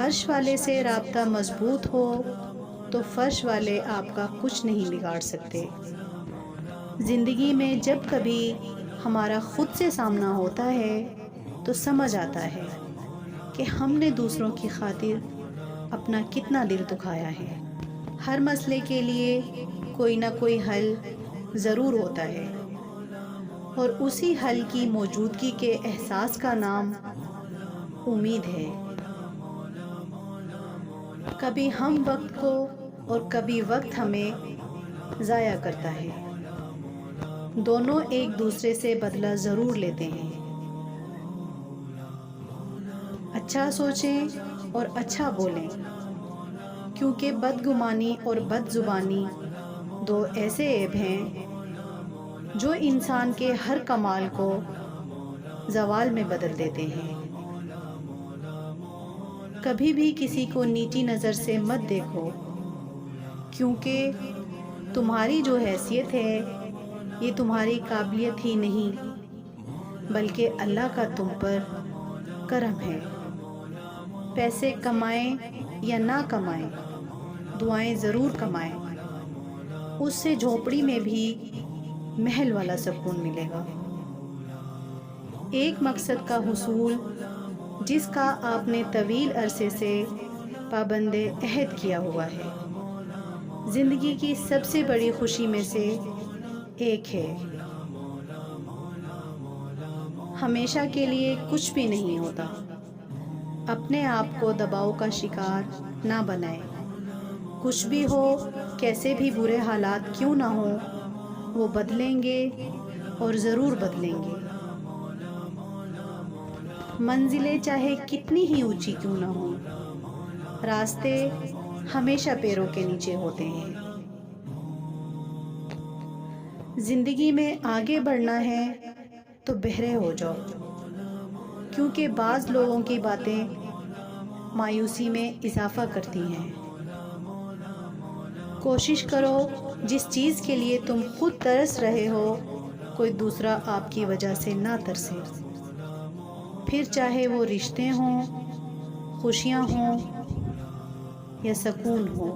عرش والے سے رابطہ مضبوط ہو تو فرش والے آپ کا کچھ نہیں بگاڑ سکتے۔ زندگی میں جب کبھی ہمارا خود سے سامنا ہوتا ہے تو سمجھ آتا ہے کہ ہم نے دوسروں کی خاطر اپنا کتنا دل دکھایا ہے۔ ہر مسئلے کے لیے کوئی نہ کوئی حل ضرور ہوتا ہے، اور اسی حل کی موجودگی کے احساس کا نام امید ہے۔ کبھی ہم وقت کو اور کبھی وقت ہمیں ضائع کرتا ہے، دونوں ایک دوسرے سے بدلہ ضرور لیتے ہیں۔ اچھا سوچیں اور اچھا بولیں، کیونکہ بدگمانی اور بد زبانی دو ایسے عیب ہیں جو انسان کے ہر کمال کو زوال میں بدل دیتے ہیں۔ کبھی بھی کسی کو نیچی نظر سے مت دیکھو، کیونکہ تمہاری جو حیثیت ہے یہ تمہاری قابلیت ہی نہیں بلکہ اللہ کا تم پر کرم ہے۔ پیسے کمائیں یا نہ کمائیں، دعائیں ضرور کمائیں، اس سے جھونپڑی میں بھی محل والا سکون ملے گا۔ ایک مقصد کا حصول جس کا آپ نے طویل عرصے سے پابند عہد کیا ہوا ہے، زندگی کی سب سے بڑی خوشی میں سے ایک ہے۔ ہمیشہ کے لیے کچھ بھی نہیں ہوتا۔ اپنے آپ کو دباؤ کا شکار نہ بنائیں۔ کچھ بھی ہو، کیسے بھی برے حالات کیوں نہ ہوں، وہ بدلیں گے اور ضرور بدلیں گے۔ منزلیں چاہے کتنی ہی اونچی کیوں نہ ہوں، راستے ہمیشہ پیروں کے نیچے ہوتے ہیں۔ زندگی میں آگے بڑھنا ہے تو بہرے ہو جاؤ، کیونکہ بعض لوگوں کی باتیں مایوسی میں اضافہ کرتی ہیں۔ کوشش کرو جس چیز کے لیے تم خود ترس رہے ہو کوئی دوسرا آپ کی وجہ سے نہ ترسے، پھر چاہے وہ رشتے ہوں، خوشیاں ہوں یا سکون ہو۔